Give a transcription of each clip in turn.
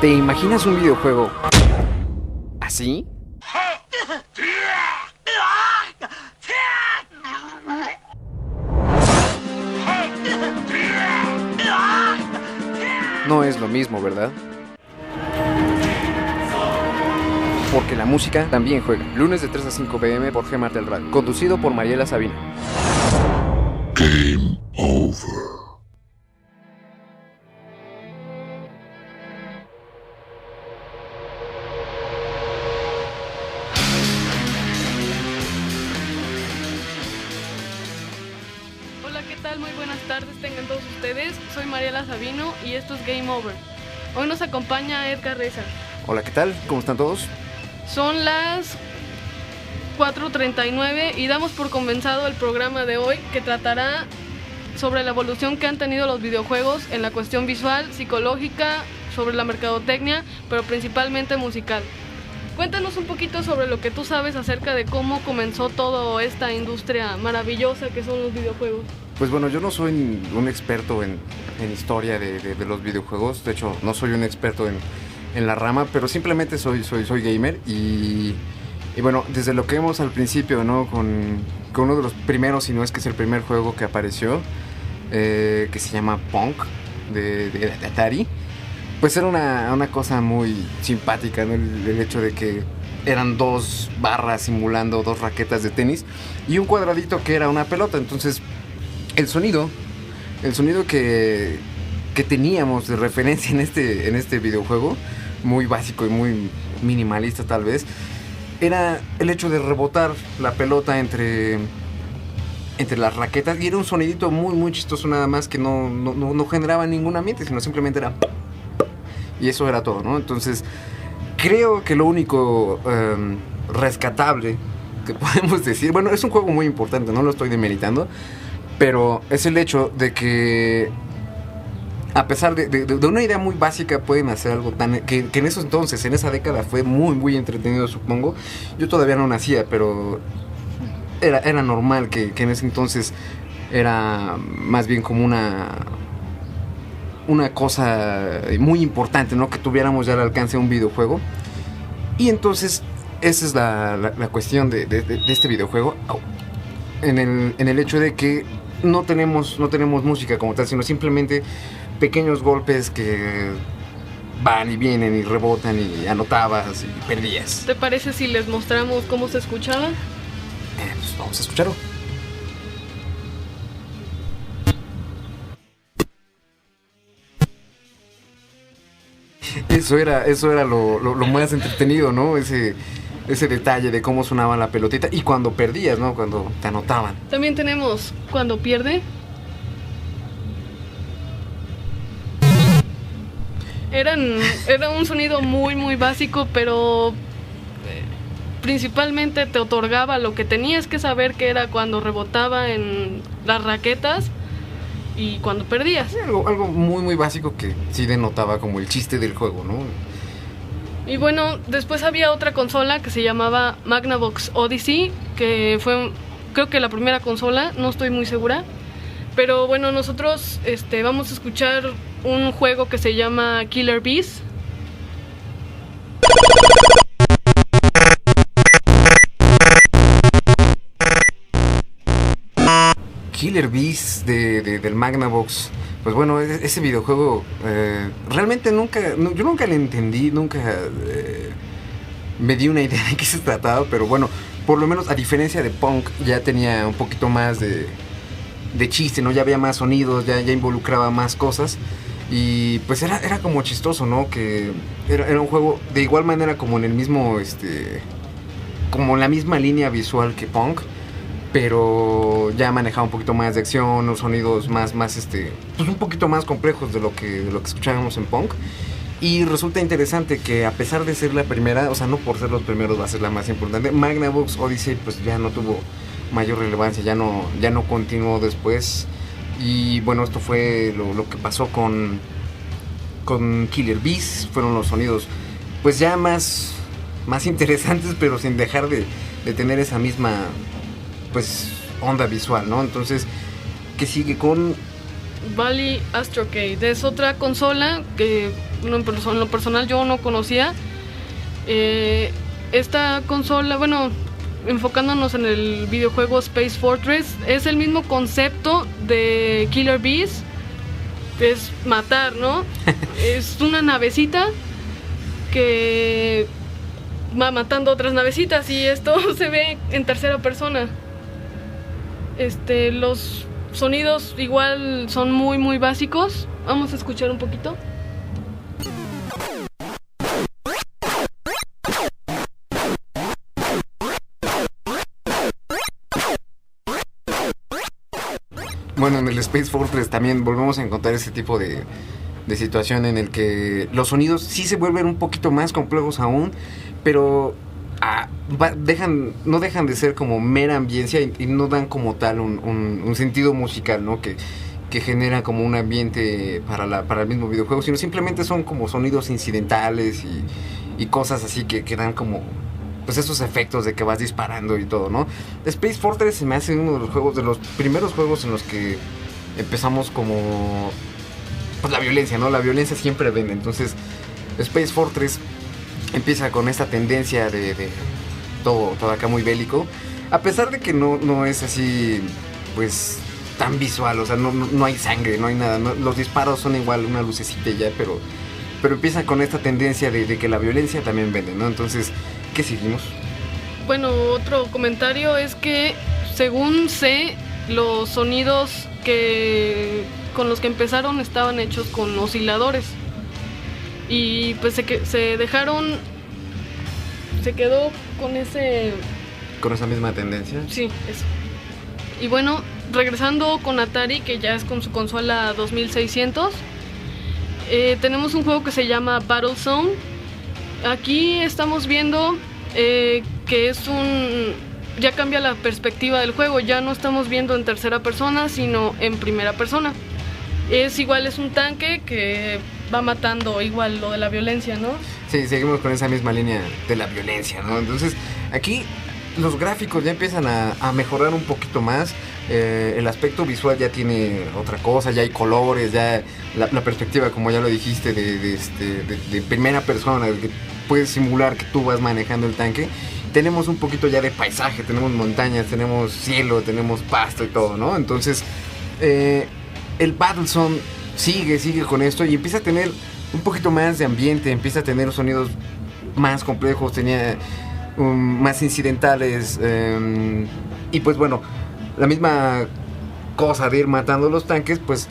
¿Te imaginas un videojuego así? No es lo mismo, ¿verdad? Porque la música también juega. Lunes de 3 a 5 p.m. por G del Radio. Conducido por Mariela Sabino. Game over. Hola, ¿qué tal? Muy buenas tardes tengan todos ustedes. Soy Mariela Sabino y esto es Game Over. Hoy nos acompaña Edgar Reza. Hola, ¿qué tal? ¿Cómo están todos? Son las 4:39 y damos por comenzado el programa de hoy, que tratará sobre la evolución que han tenido los videojuegos en la cuestión visual, psicológica, sobre la mercadotecnia, pero principalmente musical. Cuéntanos un poquito sobre lo que tú sabes acerca de cómo comenzó toda esta industria maravillosa que son los videojuegos. Pues bueno, yo no soy un experto en historia de los videojuegos. De hecho, no soy un experto en la rama, pero simplemente soy gamer y bueno, desde lo que vemos al principio, ¿no? Con uno de los primeros, si no es que es el primer juego que apareció, que se llama Pong, de Atari, pues era una cosa muy simpática, ¿no? El hecho de que eran dos barras simulando dos raquetas de tenis y un cuadradito que era una pelota. Entonces, el sonido que teníamos de referencia en este videojuego, muy básico y muy minimalista tal vez, era el hecho de rebotar la pelota entre las raquetas, y era un sonidito muy muy chistoso, nada más, que no generaba ningún ambiente, sino simplemente era y eso era todo, ¿no? Entonces creo que lo único rescatable que podemos decir, bueno, es un juego muy importante, no lo estoy demeritando, pero es el hecho de que a pesar de una idea muy básica pueden hacer algo tan que en esos entonces, en esa década, fue muy muy entretenido, supongo. Yo todavía no nacía, pero era normal que en ese entonces era más bien como una cosa muy importante, ¿no? Que tuviéramos ya al alcance un videojuego. Y entonces esa es la cuestión de este videojuego, en el hecho de que no tenemos música como tal, sino simplemente pequeños golpes que van y vienen y rebotan y anotabas y perdías. ¿Te parece si les mostramos cómo se escuchaba? Pues vamos a escucharlo. Eso era lo más entretenido, ¿no? Ese detalle de cómo sonaba la pelotita y cuando perdías, ¿no? Cuando te anotaban. También tenemos cuando pierde. Era un sonido muy muy básico, pero principalmente te otorgaba lo que tenías que saber, que era cuando rebotaba en las raquetas y cuando perdías. Sí, algo muy muy básico que sí denotaba como el chiste del juego, ¿no? Y bueno, después había otra consola que se llamaba Magnavox Odyssey, que fue, creo que la primera consola, no estoy muy segura. Pero bueno, nosotros vamos a escuchar un juego que se llama Killer Bees. Killer Bees del Magnavox. Pues bueno, ese videojuego realmente yo nunca le entendí, nunca me di una idea de qué se trataba, pero bueno, por lo menos a diferencia de Punk ya tenía un poquito más de chiste, ¿no? Ya había más sonidos, ya involucraba más cosas y pues era como chistoso, ¿no? Que era un juego de igual manera como en el mismo, como en la misma línea visual que Punk, pero ya manejaba un poquito más de acción, los sonidos más pues un poquito más complejos de lo que escuchábamos en Punk. Y resulta interesante que a pesar de ser la primera, o sea, no por ser los primeros va a ser la más importante, Magnavox Odyssey pues ya no tuvo mayor relevancia, ya no continuó después. Y bueno, esto fue lo que pasó con Killer Bees. Fueron los sonidos pues ya más interesantes, pero sin dejar de tener esa misma pues onda visual, ¿no? Entonces, que sigue con Bally Astrocade. Es otra consola que en lo personal yo no conocía. Esta consola, bueno, enfocándonos en el videojuego Space Fortress, es el mismo concepto de Killer Bees, que es matar, ¿no? Es una navecita que va matando otras navecitas y esto se ve en tercera persona. Los sonidos igual son muy muy básicos. Vamos a escuchar un poquito. Bueno, en el Space Fortress también volvemos a encontrar ese tipo de situación en el que los sonidos sí se vuelven un poquito más complejos aún, pero no dejan de ser como mera ambiencia y no dan como tal un sentido musical, ¿no? Que genera como un ambiente para el mismo videojuego, sino simplemente son como sonidos incidentales y cosas así que dan como pues esos efectos de que vas disparando y todo, ¿no? Space Fortress se me hace uno de los primeros juegos en los que empezamos como pues la violencia, ¿no? La violencia siempre vende. Entonces Space Fortress empieza con esta tendencia de todo acá muy bélico, a pesar de que no es así pues tan visual, o sea, no hay sangre, no hay nada, los disparos son igual una lucecita ya, pero empieza con esta tendencia de que la violencia también vende, ¿no? Entonces, ¿qué seguimos? Bueno, otro comentario es que, según sé, los sonidos con los que empezaron estaban hechos con osciladores. Y pues se quedó con esa misma tendencia. Sí, eso. Y bueno, regresando con Atari, que ya es con su consola 2600, tenemos un juego que se llama Battlezone. Aquí estamos viendo que ya cambia la perspectiva del juego, ya no estamos viendo en tercera persona, sino en primera persona. Es un tanque que va matando, igual lo de la violencia, ¿no? Sí, seguimos con esa misma línea de la violencia, ¿no? Entonces, aquí los gráficos ya empiezan a mejorar un poquito más. El aspecto visual ya tiene otra cosa, ya hay colores, ya la perspectiva, como ya lo dijiste, de primera persona, que puedes simular que tú vas manejando el tanque. Tenemos un poquito ya de paisaje, tenemos montañas, tenemos cielo, tenemos pasto y todo, ¿no? Entonces, el Battlezone sigue con esto y empieza a tener un poquito más de ambiente, empieza a tener sonidos más complejos, tenía más incidentales, y pues bueno, la misma cosa de ir matando los tanques, pues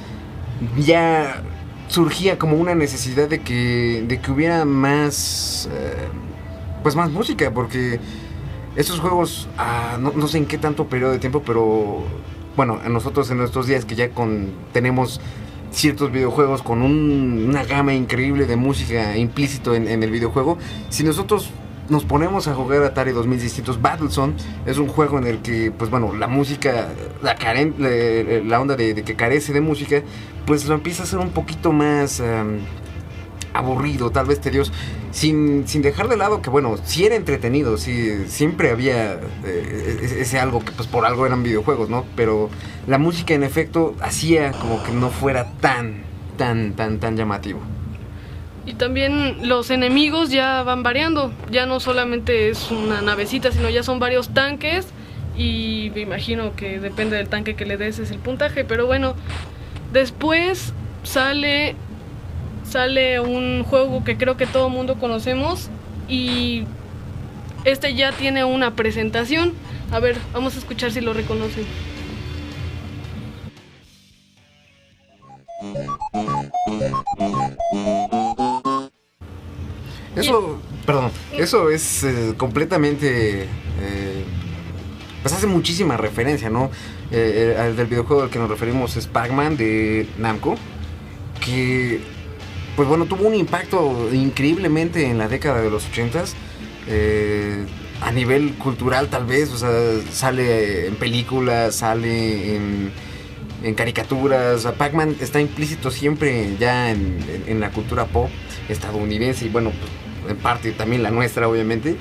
ya surgía como una necesidad de que hubiera más pues más música, porque estos juegos no sé en qué tanto periodo de tiempo, pero bueno, nosotros en nuestros días que ya tenemos ciertos videojuegos con una gama increíble de música implícito en el videojuego, si nosotros nos ponemos a jugar Atari 2600, Battlezone es un juego en el que, pues bueno, la música, la onda de que carece de música, pues lo empieza a hacer un poquito más aburrido, tal vez tedioso, sin dejar de lado que, bueno, sí era entretenido, sí, siempre había ese algo que pues por algo eran videojuegos, ¿no? Pero la música en efecto hacía como que no fuera tan llamativo. Y también los enemigos ya van variando, ya no solamente es una navecita, sino ya son varios tanques, y me imagino que depende del tanque que le des es el puntaje, pero bueno, después sale un juego que creo que todo mundo conocemos, y ya tiene una presentación. A ver, vamos a escuchar si lo reconocen. Eso es completamente pues hace muchísima referencia, ¿no? Al del videojuego al que nos referimos es Pac-Man de Namco, que pues bueno, tuvo un impacto increíblemente en la década de los 80s, a nivel cultural tal vez, o sea, sale en películas, sale en caricaturas. Pac-Man está implícito siempre ya en la cultura pop estadounidense y bueno, pues, en parte también la nuestra obviamente.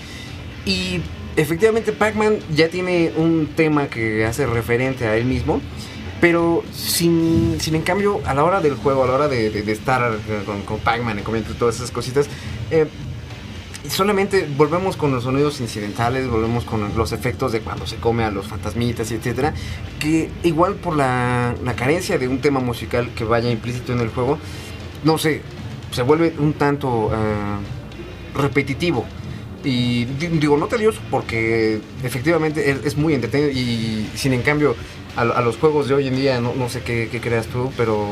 Y efectivamente Pac-Man ya tiene un tema que hace referente a él mismo, Pero sin en cambio, a la hora del juego, a la hora de estar con Pac-Man y comiendo todas esas cositas, solamente volvemos con los sonidos incidentales, volvemos con los efectos de cuando se come a los fantasmitas y etcétera, que igual por la carencia de un tema musical que vaya implícito en el juego, no sé, se vuelve un tanto repetitivo. Y digo, no tedioso porque efectivamente es muy entretenido y sin en cambio a los juegos de hoy en día, no sé qué creas tú, pero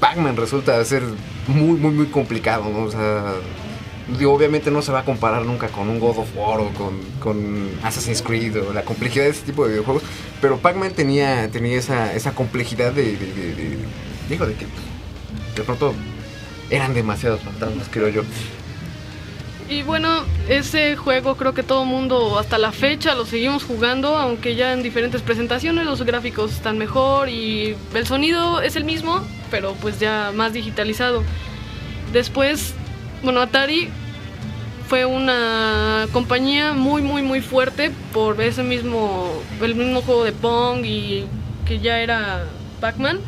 Pac-Man resulta ser muy, muy, muy complicado, ¿no? O sea, digo, obviamente no se va a comparar nunca con un God of War o con Assassin's Creed o la complejidad de ese tipo de videojuegos, pero Pac-Man tenía esa complejidad de que de pronto eran demasiados fantasmas, creo yo. Y bueno, ese juego creo que todo mundo hasta la fecha lo seguimos jugando, aunque ya en diferentes presentaciones los gráficos están mejor y el sonido es el mismo, pero pues ya más digitalizado. Después, bueno, Atari fue una compañía muy muy muy fuerte por el mismo juego de Pong y que ya era Pac-Man.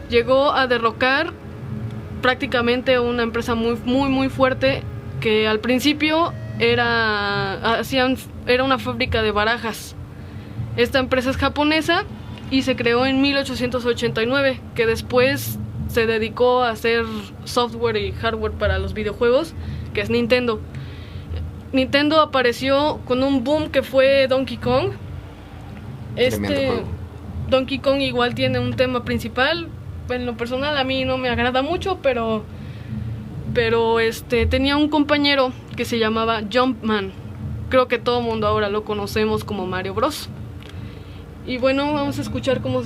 Llegó a derrocar prácticamente una empresa muy muy muy fuerte que al principio era una fábrica de barajas. Esta empresa es japonesa y se creó en 1889, que después se dedicó a hacer software y hardware para los videojuegos, que es Nintendo. Nintendo apareció con un boom que fue Donkey Kong. Donkey Kong igual tiene un tema principal. En lo personal a mí no me agrada mucho, pero tenía un compañero que se llamaba Jumpman. Creo que todo el mundo ahora lo conocemos como Mario Bros. Y bueno, vamos a escuchar cómo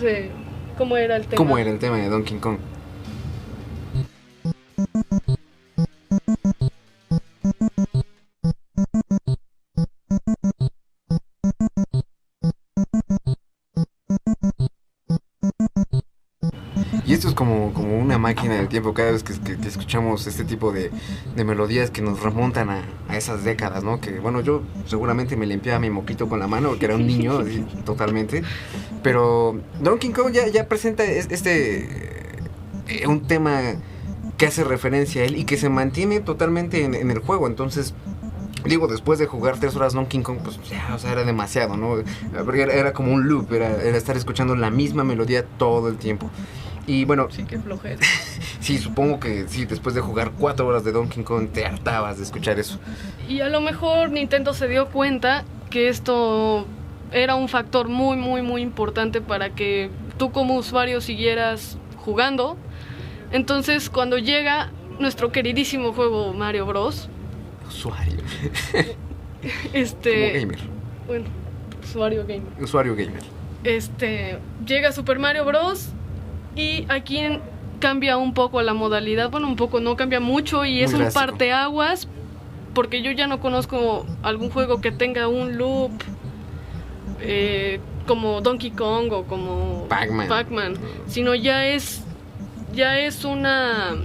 era el tema. ¿Cómo era el tema de Donkey Kong? Y esto es como una máquina del tiempo cada vez que escuchamos este tipo de melodías que nos remontan a esas décadas, ¿no? Que bueno, yo seguramente me limpiaba mi moquito con la mano porque era un niño, así, totalmente. Pero Donkey Kong ya presenta un tema que hace referencia a él y que se mantiene totalmente en el juego. Entonces, digo, después de jugar 3 horas Donkey Kong, pues ya, o sea, era demasiado, ¿no? Porque era como un loop, era estar escuchando la misma melodía todo el tiempo. Y bueno, sí, qué flojera. Sí, supongo que sí, después de jugar 4 horas de Donkey Kong te hartabas de escuchar eso. Y a lo mejor Nintendo se dio cuenta que esto era un factor muy, muy, muy importante para que tú como usuario siguieras jugando. Entonces, cuando llega nuestro queridísimo juego Mario Bros. Usuario. Como gamer. Bueno, Usuario gamer. Llega Super Mario Bros. Y aquí cambia un poco la modalidad, bueno, un poco, no cambia mucho y es un parteaguas, porque yo ya no conozco algún juego que tenga un loop como Donkey Kong o como Pac-Man, sino ya es una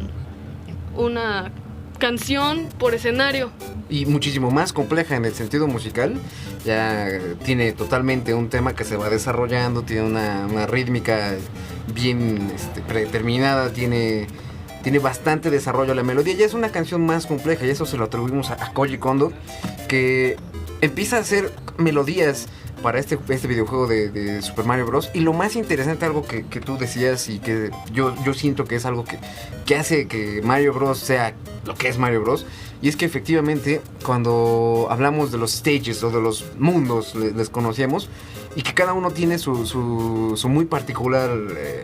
canción por escenario. Y muchísimo más compleja en el sentido musical. Ya tiene totalmente un tema que se va desarrollando, tiene una rítmica bien predeterminada, tiene bastante desarrollo la melodía. Ya es una canción más compleja y eso se lo atribuimos a Koji Kondo, que empieza a hacer melodías para este videojuego de Super Mario Bros. Y lo más interesante, algo que tú decías y que yo siento que es algo que hace que Mario Bros. Sea lo que es Mario Bros. Y es que efectivamente cuando hablamos de los stages o de los mundos les conocemos, y que cada uno tiene su muy particular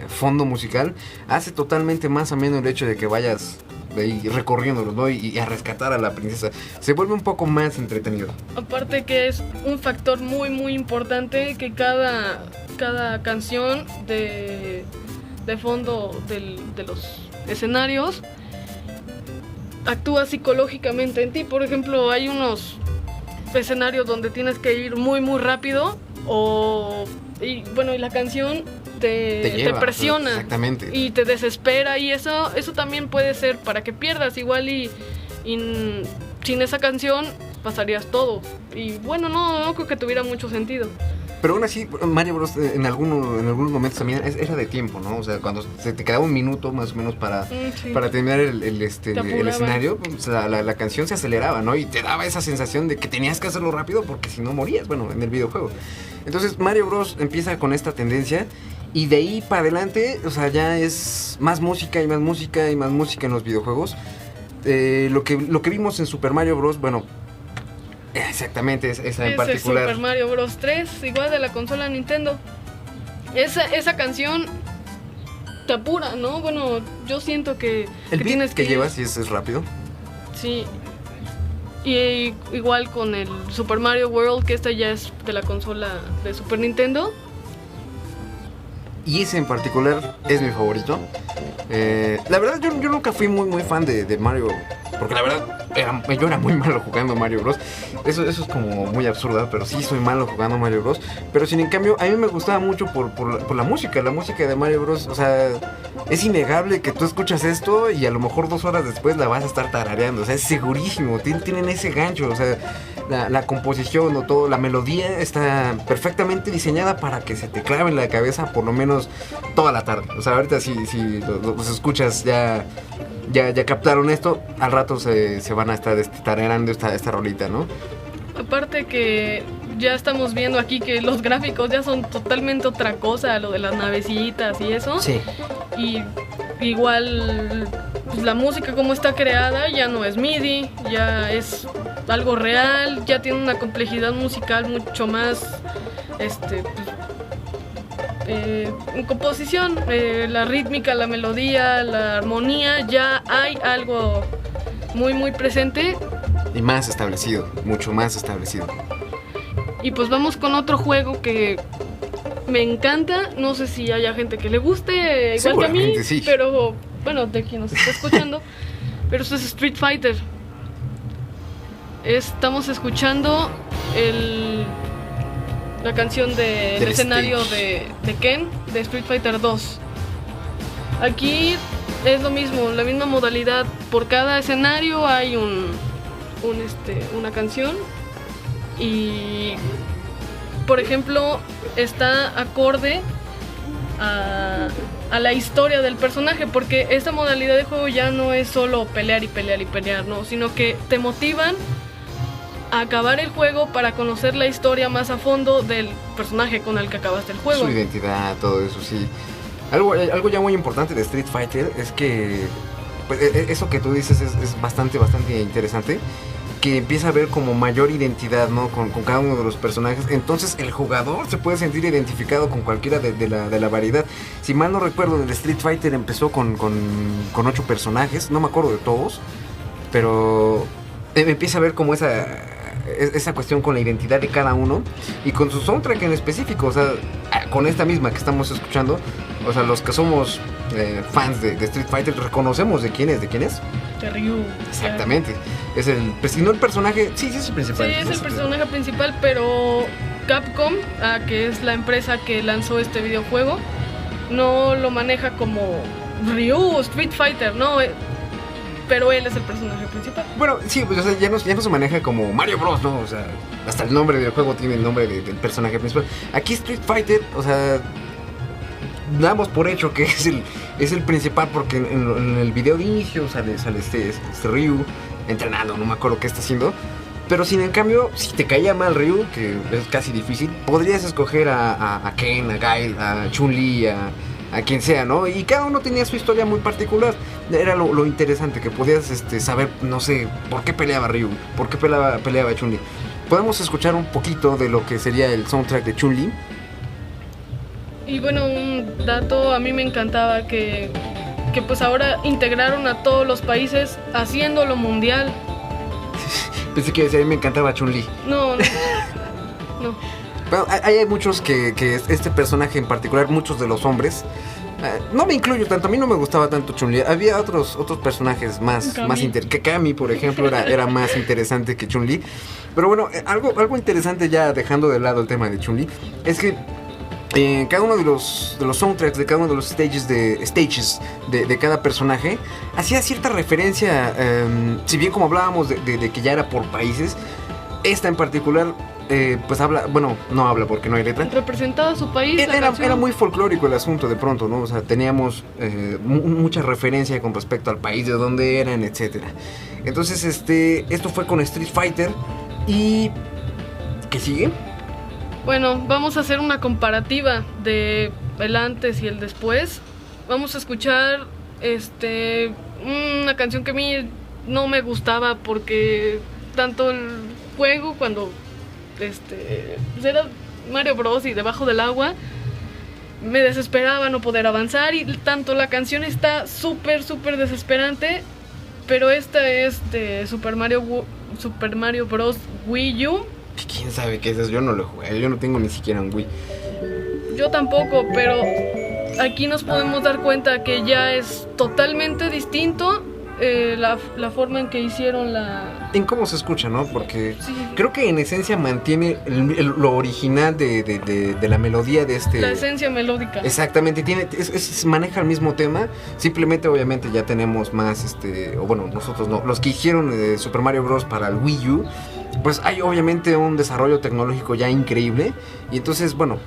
fondo musical, hace totalmente más ameno el hecho de que vayas ahí recorriéndolos, ¿no? Y a rescatar a la princesa. Se vuelve un poco más entretenido. Aparte que es un factor muy muy importante que cada canción de fondo de los escenarios actúa psicológicamente en ti. Por ejemplo, hay unos escenarios donde tienes que ir muy muy rápido y la canción te presiona, exactamente, y te desespera, y eso también puede ser para que pierdas igual y sin esa canción pasarías todo, y bueno, no creo que tuviera mucho sentido. Pero aún así, Mario Bros. En algunos momentos también era de tiempo, ¿no? O sea, cuando se te quedaba un minuto más o menos para terminar el escenario, pues la canción se aceleraba, ¿no? Y te daba esa sensación de que tenías que hacerlo rápido porque si no morías, bueno, en el videojuego. Entonces Mario Bros. Empieza con esta tendencia y de ahí para adelante, o sea, ya es más música y más música y más música en los videojuegos. Lo que vimos en Super Mario Bros., bueno, exactamente esa en particular. Super Mario Bros. 3, igual de la consola Nintendo. Esa canción te apura, ¿no? Bueno, yo siento que tienes que llevas y es rápido. Sí. Y igual con el Super Mario World, que esta ya es de la consola de Super Nintendo. Y ese en particular es mi favorito. La verdad yo nunca fui muy fan de Mario, porque la verdad yo era muy malo jugando Mario Bros. Eso es como muy absurdo, pero sí soy malo jugando Mario Bros. Pero sin en cambio a mí me gustaba mucho por la música de Mario Bros. O sea, es innegable que tú escuchas esto y a lo mejor 2 horas después la vas a estar tarareando. O sea, es segurísimo, tienen ese gancho. O sea, la composición o todo, la melodía está perfectamente diseñada para que se te clave en la cabeza por lo menos toda la tarde. O sea, ahorita si los escuchas ya captaron esto, al rato se van a estar tarareando esta rolita, ¿no? Aparte que ya estamos viendo aquí que los gráficos ya son totalmente otra cosa, lo de las navecitas y eso. Sí. Y igual pues, la música como está creada ya no es MIDI, ya es algo real, ya tiene una complejidad musical mucho más en composición, la rítmica, la melodía, la armonía, ya hay algo muy presente. Y más establecido, mucho más establecido. Y pues vamos con otro juego que me encanta, no sé si haya gente que le guste igual que a mí, sí. Pero bueno, de quien nos está escuchando, pero esto es Street Fighter. Estamos escuchando la canción del escenario de Ken de Street Fighter 2. Aquí es lo mismo, la misma modalidad. Por cada escenario hay una canción y, por ejemplo, está acorde a la historia del personaje, porque esta modalidad de juego ya no es solo pelear y pelear y pelear, ¿no? Sino que te motivan a acabar el juego para conocer la historia más a fondo del personaje con el que acabaste el juego. Su identidad, todo eso, sí. Algo ya muy importante de Street Fighter es que pues, eso que tú dices es bastante interesante, que empieza a haber como mayor identidad, ¿no? Con cada uno de los personajes. Entonces el jugador se puede sentir identificado con cualquiera de la variedad. Si mal no recuerdo, el Street Fighter empezó con 8 personajes, no me acuerdo de todos, pero empieza a ver como esa cuestión con la identidad de cada uno y con su soundtrack en específico. O sea, con esta misma que estamos escuchando, o sea, los que somos fans de Street Fighter reconocemos de quién es. De Ryu. Exactamente. Es no el personaje, sí es el principal. Sí, es el personaje principal, pero Capcom, que es la empresa que lanzó este videojuego, no lo maneja como Ryu Street Fighter, no, pero él es el personaje principal. Bueno, sí, pues, o sea, ya no se maneja como Mario Bros, ¿no? O sea, hasta el nombre del juego tiene el nombre del personaje principal. Aquí Street Fighter, o sea, damos por hecho que es el principal, porque en el video de inicio sale este Ryu entrenando, no me acuerdo qué está haciendo. Pero sin en cambio, si te caía mal Ryu, que es casi difícil, podrías escoger a Ken, a Guile, a Chun-Li, a quien sea, ¿no? Y cada uno tenía su historia muy particular. Era lo interesante, que podías saber, no sé, por qué peleaba Ryu, por qué peleaba Chun-Li. Podemos escuchar un poquito de lo que sería el soundtrack de Chun-Li. Y bueno, un dato, a mí me encantaba que pues ahora integraron a todos los países haciéndolo mundial. Pensé que a mí me encantaba Chun-Li. No. Bueno, hay muchos que este personaje en particular, muchos de los hombres, no me incluyo tanto, a mí no me gustaba tanto Chun-Li. Había otros personajes más que Kami, por ejemplo, era más interesante que Chun-Li. Pero bueno, algo interesante, ya dejando de lado el tema de Chun-Li, es que cada uno de los soundtracks, de cada uno de los stages de cada personaje, hacía cierta referencia, si bien como hablábamos de que ya era por países, esta en particular pues habla, bueno, no habla porque no hay letra. Representaba a su país. Era muy folclórico el asunto de pronto, ¿no? O sea, teníamos mucha referencia con respecto al país, de dónde eran, etcétera. Entonces, esto fue con Street Fighter. ¿Y qué sigue? Bueno, vamos a hacer una comparativa de el antes y el después. Vamos a escuchar una canción que a mí no me gustaba porque tanto el juego cuando era Mario Bros y debajo del agua me desesperaba no poder avanzar, y tanto la canción está súper desesperante, pero esta es de Super Mario Bros Wii U. ¿Quién sabe qué es eso? Yo no lo jugué, yo no tengo ni siquiera un Wii. Yo tampoco, pero aquí nos podemos dar cuenta que ya es totalmente distinto la forma en que hicieron en cómo se escucha, ¿no? Porque sí, creo que en esencia mantiene lo original de la melodía de la esencia melódica. Exactamente, maneja el mismo tema. Simplemente, obviamente, ya tenemos más, o bueno, nosotros no, los que hicieron Super Mario Bros. Para el Wii U, pues hay obviamente un desarrollo tecnológico ya increíble. Y entonces, bueno,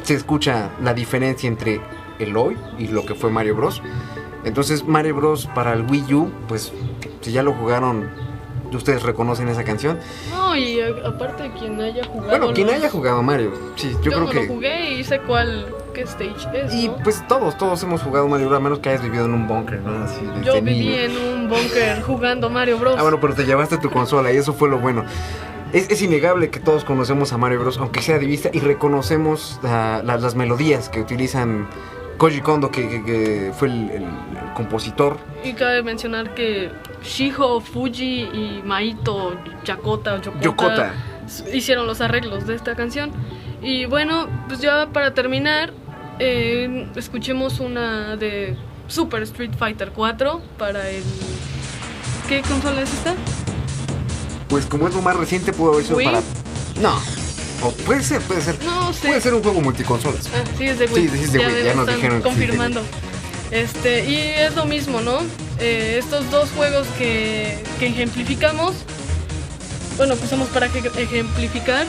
se escucha la diferencia entre el hoy y lo que fue Mario Bros. Entonces, Mario Bros. Para el Wii U, pues si ya lo jugaron, ustedes reconocen esa canción. No, y aparte quien haya jugado. Bueno, quien haya jugado Mario, sí, yo creo no que. Lo jugué y sé qué stage es. Y ¿no? pues todos hemos jugado Mario Bros. A menos que hayas vivido en un búnker, ¿no? Así, yo viví en un búnker jugando Mario Bros. Ah, bueno, pero te llevaste tu consola y eso fue lo bueno. Es innegable que todos conocemos a Mario Bros. Aunque sea de vista, y reconocemos las melodías que utilizan Koji Kondo, que fue el compositor. Y cabe mencionar que Shiho Fuji y Maito Yokota hicieron los arreglos de esta canción. Y bueno, pues ya para terminar, escuchemos una de Super Street Fighter 4 para el... ¿Qué consola es esta? Pues como es lo más reciente, pudo haber sido ¿Wii? para... No. O puede ser. No sé. Puede ser un juego multiconsolas. Ah, sí, es de Wii. Sí, es de Wii, ya nos dijeron. Confirmando. Y es lo mismo, ¿no? Estos dos juegos que ejemplificamos, bueno, que usamos para ejemplificar,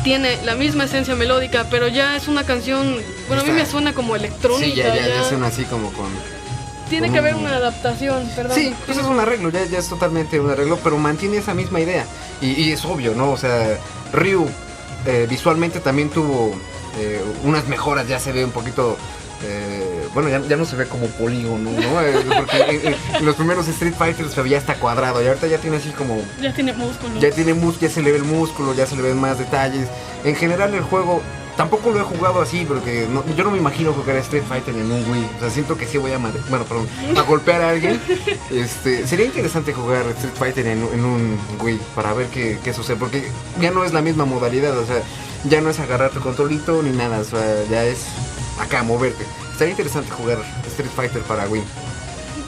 tiene la misma esencia melódica, pero ya es una canción, bueno, a mí me suena como electrónica. Sí, ya suena así como con... Tiene que haber una adaptación, perdón. Sí, pues es un arreglo, ya es totalmente un arreglo, pero mantiene esa misma idea. Y es obvio, ¿no? O sea, Ryu visualmente también tuvo unas mejoras, ya se ve un poquito... bueno, ya no se ve como polígono, ¿no? Porque en los primeros Street Fighters se veía hasta cuadrado, y ahorita ya tiene así como... Ya tiene músculo. Ya se le ve el músculo, ya se le ven más detalles. En general el juego... Tampoco lo he jugado así, porque yo no me imagino jugar a Street Fighter en un Wii. O sea, siento que sí voy a golpear a alguien. Sería interesante jugar Street Fighter en un Wii para ver qué sucede, porque ya no es la misma modalidad. O sea, ya no es agarrar tu controlito ni nada. O sea, ya es acá, moverte. Estaría interesante jugar Street Fighter para Wii.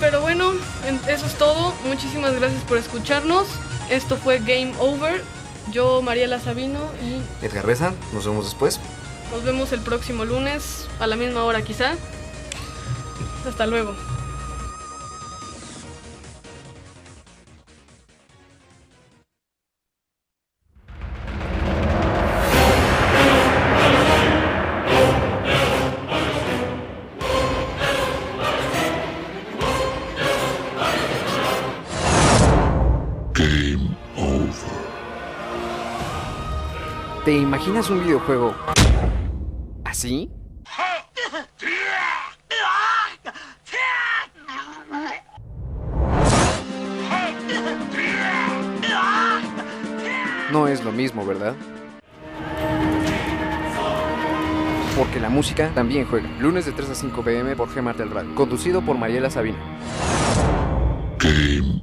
Pero bueno, eso es todo. Muchísimas gracias por escucharnos. Esto fue Game Over. Yo, Mariela Sabino y... Edgar Reza, nos vemos después. Nos vemos el próximo lunes, a la misma hora quizá. Hasta luego. Game over. ¿Te imaginas un videojuego así? No es lo mismo, ¿verdad? Porque la música también juega. Lunes de 3 a 5 p.m. por Gmart del Radio. Conducido por Mariela Sabina. Game